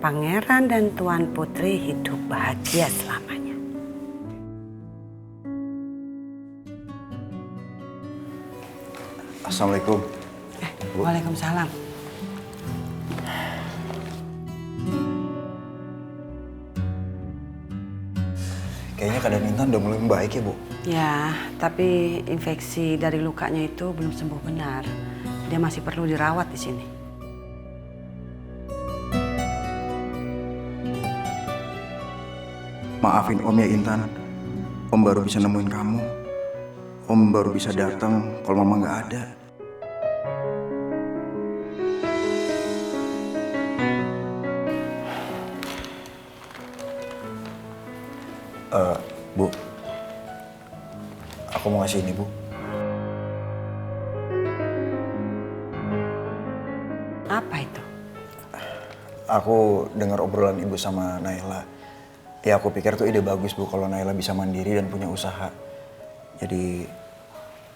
Pangeran dan Tuan Putri hidup bahagia selamanya. Assalamualaikum. Waalaikumsalam. Kayaknya keadaan Intan udah mulai membaik ya, Bu. Ya, tapi infeksi dari lukanya itu belum sembuh benar. Dia masih perlu dirawat di sini. Maafin Om ya Intan. Om baru bisa nemuin kamu. Om baru bisa datang kalau Mama nggak ada. Bu, aku mau ngasih ini, Bu. Apa itu? Aku dengar obrolan Ibu sama Naila. Ya aku pikir tuh ide bagus, Bu, kalau Naila bisa mandiri dan punya usaha. Jadi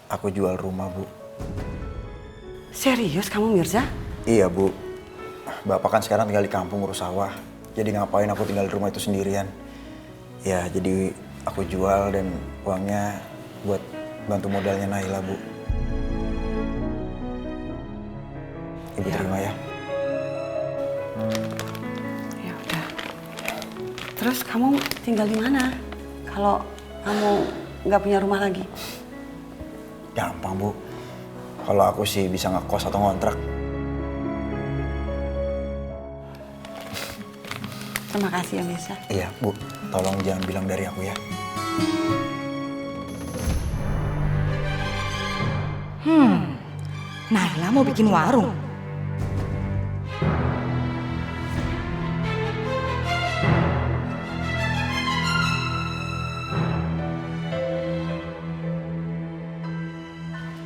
aku jual rumah, Bu. Serius kamu, Mirza? Iya, Bu. Bapak kan sekarang tinggal di kampung ngurus sawah. Jadi ngapain aku tinggal di rumah itu sendirian? Ya, jadi aku jual dan uangnya buat bantu modalnya Naila, Bu. Ibu terima ya. Ya udah. Terus kamu tinggal di mana? Kalau kamu nggak punya rumah lagi? Gampang, Bu. Kalau aku sih bisa ngekos atau ngontrak. Terima kasih ya, Mirza. Iya, Bu. Tolong jangan bilang dari aku ya. Naila mau bikin warung.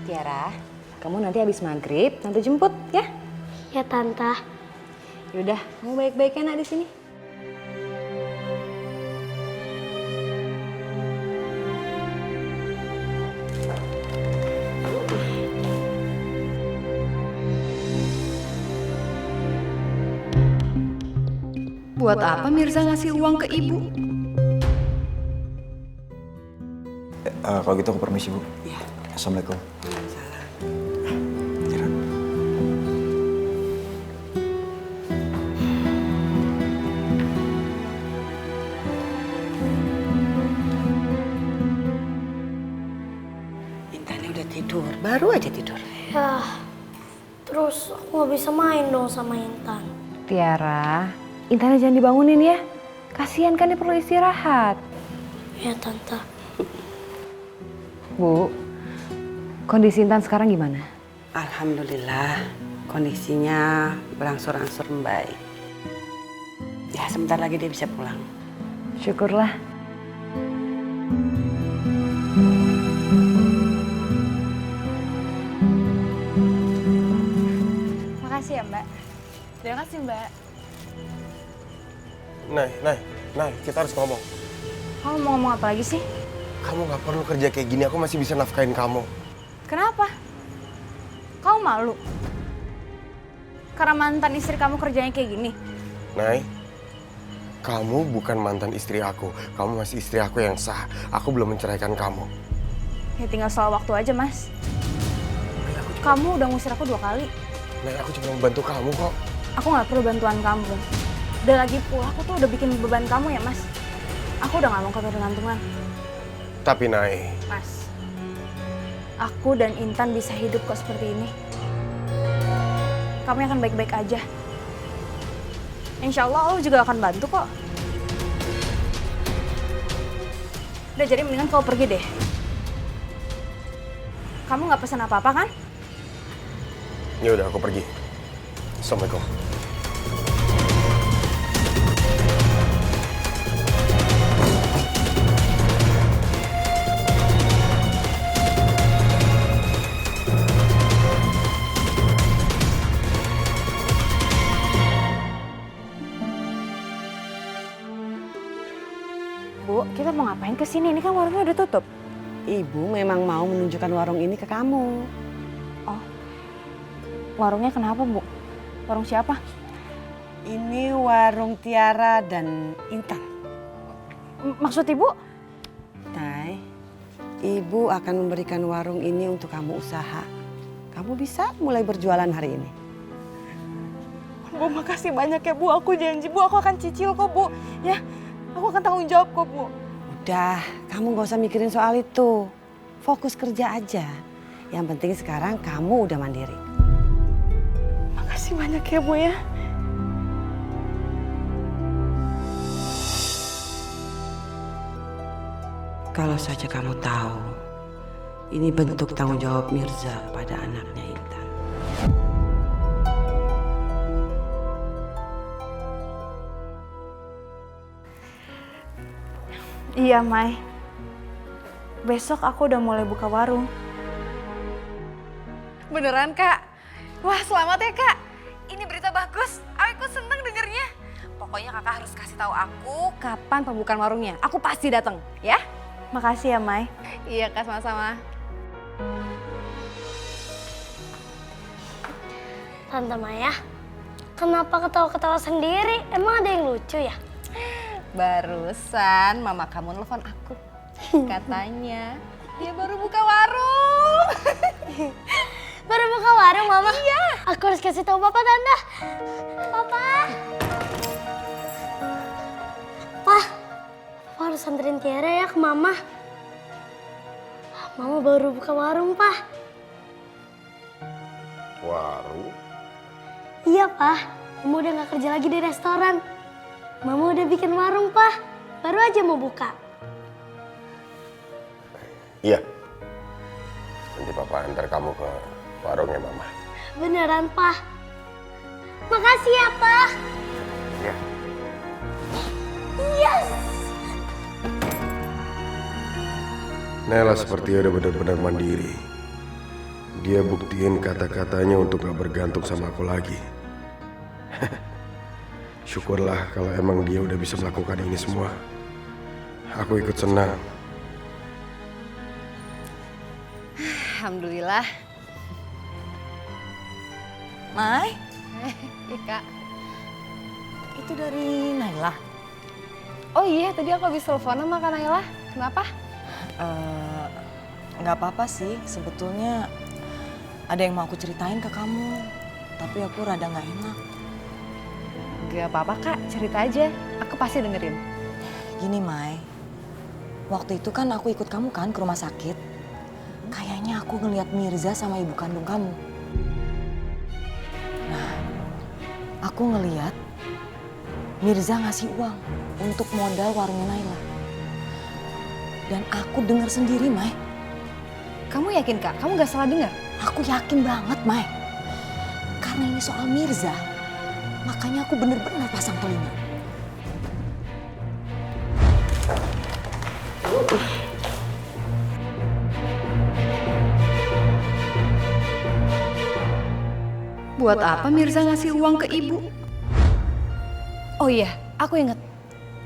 Tiara, kamu nanti habis maghrib, Tante jemput ya? Ya Tante. Yaudah, kamu baik-baik ya nak di sini. Buat apa Mirza ngasih uang ke ibu? Kalau gitu aku permisi, Bu. Iya. Assalamualaikum. Waalaikumsalam. Tiara. Intannya udah tidur, baru aja tidur. Ya, terus aku nggak bisa main dong sama Intan. Tiara, Intannya jangan dibangunin ya. Kasihan kan dia perlu istirahat. Ya Tante. Bu, kondisi Intan sekarang gimana? Alhamdulillah, kondisinya berangsur-angsur membaik. Ya, sebentar lagi dia bisa pulang. Syukurlah. Makasih ya Mbak. Terima kasih Mbak. Nay, kita harus ngomong. Kamu mau ngomong apa lagi sih? Kamu nggak perlu kerja kayak gini, aku masih bisa nafkahin kamu. Kenapa? Kamu malu? Karena mantan istri kamu kerjanya kayak gini? Nay, kamu bukan mantan istri aku. Kamu masih istri aku yang sah. Aku belum menceraikan kamu. Ya tinggal soal waktu aja Mas. Kamu udah ngusir aku 2 kali. Nay, aku cuma membantu kamu kok. Aku nggak perlu bantuan kamu. Dan lagi pula aku tuh udah bikin beban kamu ya Mas. Aku udah gak mau ketergantungan. Tapi Nay, Mas, aku dan Intan bisa hidup kok seperti ini. Kamu akan baik-baik aja. Insya Allah Allah juga akan bantu kok. Udah jadi mendingan kau pergi deh. Kamu nggak pesan apa-apa kan? ya udah aku pergi. Assalamualaikum. Bu, kita mau ngapain ke sini? Ini kan warungnya udah tutup. Ibu memang mau menunjukkan warung ini ke kamu. Oh, warungnya kenapa Bu? Warung siapa? Ini warung Tiara dan Intan. Maksud ibu? Nay, ibu akan memberikan warung ini untuk kamu usaha. Kamu bisa mulai berjualan hari ini. Bu, makasih banyak ya Bu. Aku janji Bu, aku akan cicil kok Bu. Ya, aku akan tanggung jawab kok Bu. Udah, kamu gak usah mikirin soal itu. Fokus kerja aja. Yang penting sekarang kamu udah mandiri. Makasih banyak ya Bu ya. Kalau saja kamu tahu, ini bentuk tanggung jawab Mirza pada anaknya Intan. Iya, Mai. Besok aku udah mulai buka warung. Beneran, Kak? Wah, selamat ya, Kak. Ini berita bagus. Aku seneng dengernya. Pokoknya Kakak harus kasih tahu aku kapan pembukaan warungnya. Aku pasti datang, ya? Makasih ya, Mai. Iya, Kak, sama-sama. Tante Maya, kenapa ketawa-ketawa sendiri? Emang ada yang lucu ya? Barusan mama kamu nelfon aku. Katanya dia baru buka warung. Baru buka warung, Mama? Iya. Aku harus kasih tahu Papa, Tante. Papa. Papa harus anterin Tiara ya ke Mama. Mama baru buka warung, Pak. Warung? Iya, Pak. Mama udah gak kerja lagi di restoran. Mama udah bikin warung, Pak. Baru aja mau buka. Iya. Nanti Papa antar kamu ke warungnya Mama. Beneran, Pak. Makasih ya, Pak. Iya. Yes! Nela sepertinya udah benar-benar mandiri. Dia buktiin kata-katanya untuk gak bergantung sama aku lagi. Syukurlah kalau emang dia udah bisa melakukan ini semua. Aku ikut senang. Alhamdulillah. Mai? Iya, Kak. Itu dari Naila. Oh iya, tadi aku habis telepon sama Kak Naila. Kenapa? Nggak apa-apa sih, sebetulnya ada yang mau aku ceritain ke kamu, tapi aku rada nggak enak. Gak apa-apa, Kak. Cerita aja. Aku pasti dengerin. Gini, Mai, waktu itu kan aku ikut kamu kan ke rumah sakit. Kayaknya aku ngelihat Mirza sama ibu kandung kamu. Nah, aku ngelihat Mirza ngasih uang untuk modal warungnya Naila. Dan aku dengar sendiri, Mai. Kamu yakin, Kak? Kamu gak salah dengar? Aku yakin banget, Mai. Karena ini soal Mirza, makanya aku bener-bener pasang telinga. Buat apa Mirza ngasih uang ke ibu? Oh iya, aku inget.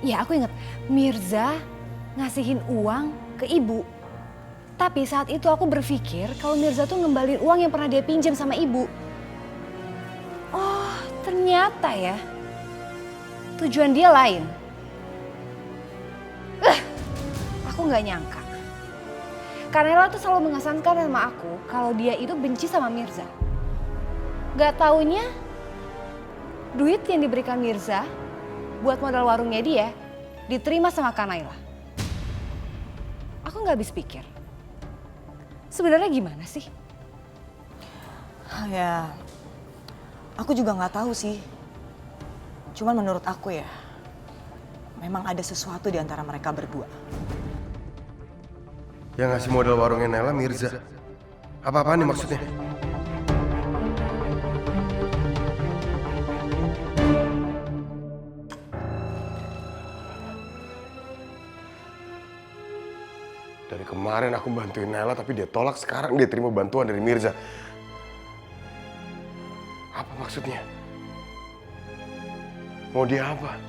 Ya, aku inget. Mirza ngasihin uang ke ibu. Tapi saat itu aku berpikir kalau Mirza tuh ngembaliin uang yang pernah dia pinjam sama ibu. Oh, ternyata ya. Tujuan dia lain. Aku nggak nyangka. Karena tuh selalu mengesankan sama aku kalau dia itu benci sama Mirza. Gak taunya duit yang diberikan Mirza buat modal warungnya dia diterima sama Kak Naila. Aku gak habis pikir. Sebenarnya gimana sih? Ya, aku juga nggak tahu sih. Cuman menurut aku ya, memang ada sesuatu di antara mereka berdua. Yang ngasih modal warungnya Nela Mirza. Apa-apaan nih maksudnya? Dari kemarin aku bantuin Nela tapi dia tolak, sekarang dia terima bantuan dari Mirza. Apa maksudnya? Mau dia apa?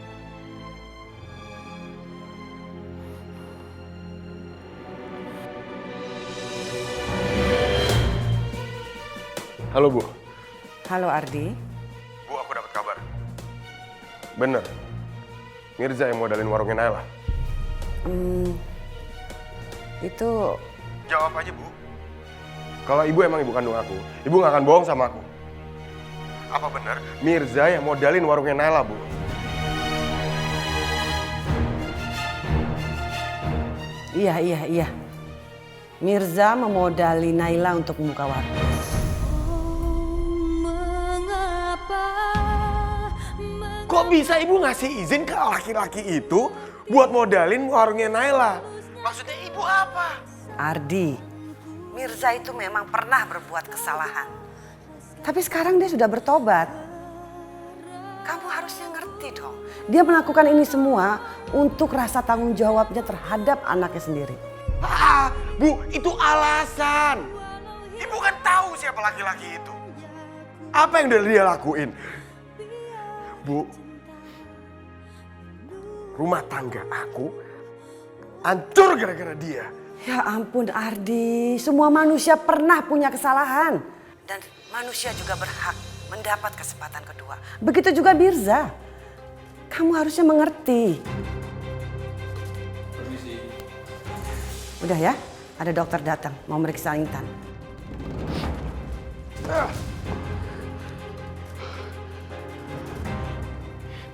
Halo Bu. Halo Ardi. Bu, aku dapat kabar. Bener. Mirza yang modalin warungnya Naila. Itu Jawab aja, Bu. Kalau ibu emang ibu kandung aku, ibu gak akan bohong sama aku. Apa benar Mirza yang modalin warungnya Naila, Bu? Iya. Mirza memodali Naila untuk membuka warung. Kok bisa ibu ngasih izin ke laki-laki itu buat modalin warungnya Naila? Maksudnya ibu apa? Ardi, Mirza itu memang pernah berbuat kesalahan. Tapi sekarang dia sudah bertobat. Kamu harusnya ngerti dong. Dia melakukan ini semua untuk rasa tanggung jawabnya terhadap anaknya sendiri. Ah, Bu, itu alasan. Ibu kan tahu siapa laki-laki itu. Apa yang udah dia lakuin? Bu, rumah tangga aku hancur gara-gara dia. Ya ampun Ardi, semua manusia pernah punya kesalahan. Dan manusia juga berhak mendapat kesempatan kedua. Begitu juga Mirza. Kamu harusnya mengerti. Permisi. Udah ya, ada dokter datang mau meriksa Intan.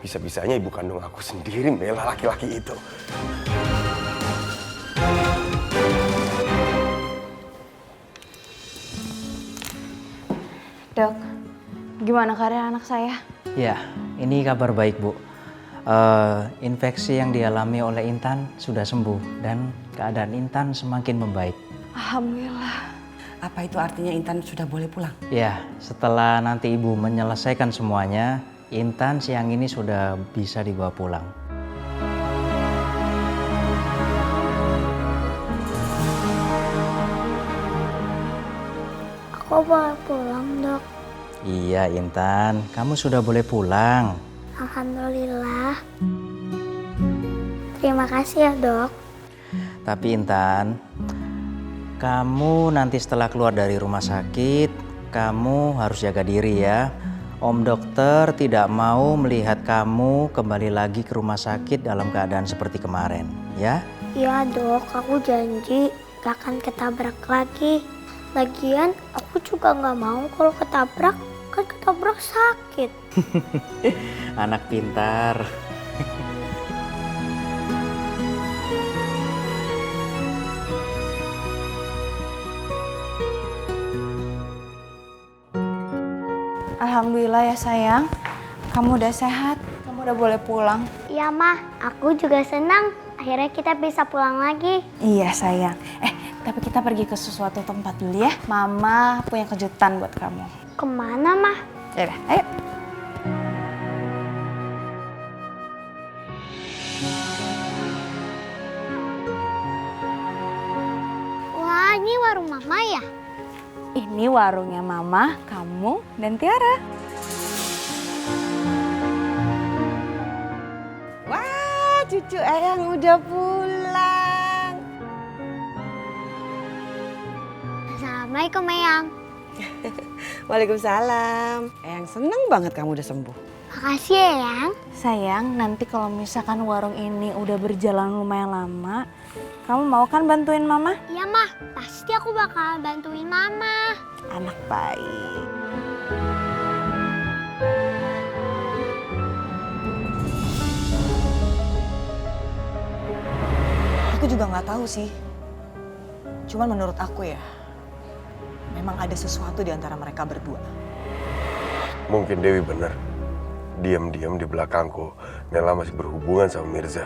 Bisa-bisanya ibu kandung aku sendiri bela laki-laki itu. Dok, gimana keadaan anak saya? Ya, ini kabar baik, Bu. Infeksi yang dialami oleh Intan sudah sembuh dan keadaan Intan semakin membaik. Alhamdulillah. Apa itu artinya Intan sudah boleh pulang? Ya, setelah nanti Ibu menyelesaikan semuanya, Intan siang ini sudah bisa dibawa pulang. Aku boleh pulang, Dok. Iya, Intan, kamu sudah boleh pulang. Alhamdulillah. Terima kasih ya, Dok. Tapi Intan, kamu nanti setelah keluar dari rumah sakit, kamu harus jaga diri ya. Om dokter tidak mau melihat kamu kembali lagi ke rumah sakit dalam keadaan seperti kemarin, ya? Iya, Dok. Aku janji gak akan ketabrak lagi. Lagian aku juga gak mau kalau ketabrak. Kan ketabrak sakit. Anak pintar. Alhamdulillah ya sayang, kamu udah sehat, kamu udah boleh pulang. Iya, Mah. Aku juga senang. Akhirnya kita bisa pulang lagi. Iya sayang, tapi kita pergi ke sesuatu tempat dulu ya. Mama punya kejutan buat kamu. Kemana, Mah? Yaudah, ayo. Wah, ini warung Mama ya? Ini warungnya Mama, kamu, dan Tiara. Wah, cucu Eyang udah pulang. Assalamualaikum, Eyang. Waalaikumsalam. Eyang seneng banget kamu udah sembuh. Makasih ya, Eyang. Sayang, nanti kalau misalkan warung ini udah berjalan lumayan lama, kamu mau kan bantuin Mama? Iya, Mah. Pasti aku bakal bantuin Mama. Anak baik. Aku juga nggak tahu sih. Cuman menurut aku ya, memang ada sesuatu di antara mereka berdua. Mungkin Dewi benar. Diam-diam di belakangku, Nela masih berhubungan sama Mirza.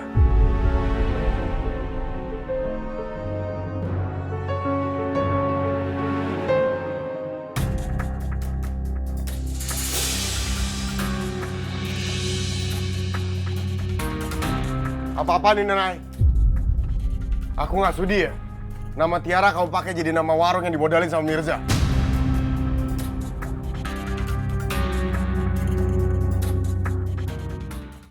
Apa-apa nih, Nenai? Aku nggak sudi ya. Nama Tiara kamu pakai jadi nama warung yang dimodalin sama Mirza.